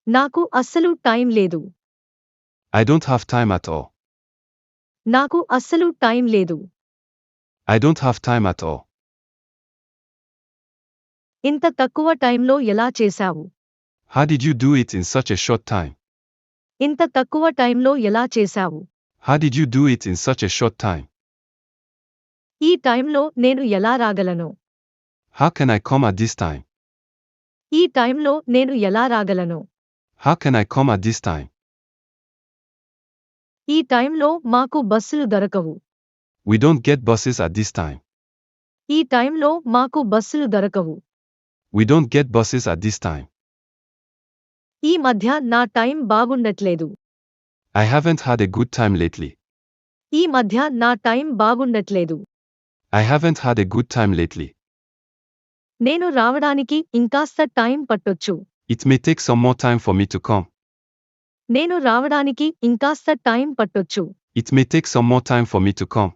నాకు అస్సలు టైం లేదు. I don't have time at all. నాకు అస్సలు టైం లేదు. I don't have time at all. ఇంత తక్కువ టైంలో ఎలా చేశావు? How did you do it in such a short time? ఇంత తక్కువ టైంలో ఎలా చేశావు? How did you do it in such a short time? ఈ టైంలో నేను ఎలా రాగలను? How can I come at this time? ఈ టైంలో నేను ఎలా రాగలను? How can I come at this time? ఈ టైంలో మాకు బస్సులు దొరకవు. We don't get buses at this time. ఈ టైంలో మాకు బస్సులు దొరకవు. We don't get buses at this time. ఈ మధ్య నా time బాగుండట్లేదు. I haven't had a good time lately. ఈ మధ్య నా time బాగుండట్లేదు. I haven't had a good time lately. నేను రావడానికి ఇంకాస్త టైం పట్టొచ్చు. It may take some more time for me to come. నేను రావడానికి ఇంకాస్త టైం పట్టొచ్చు. It may take some more time for me to come.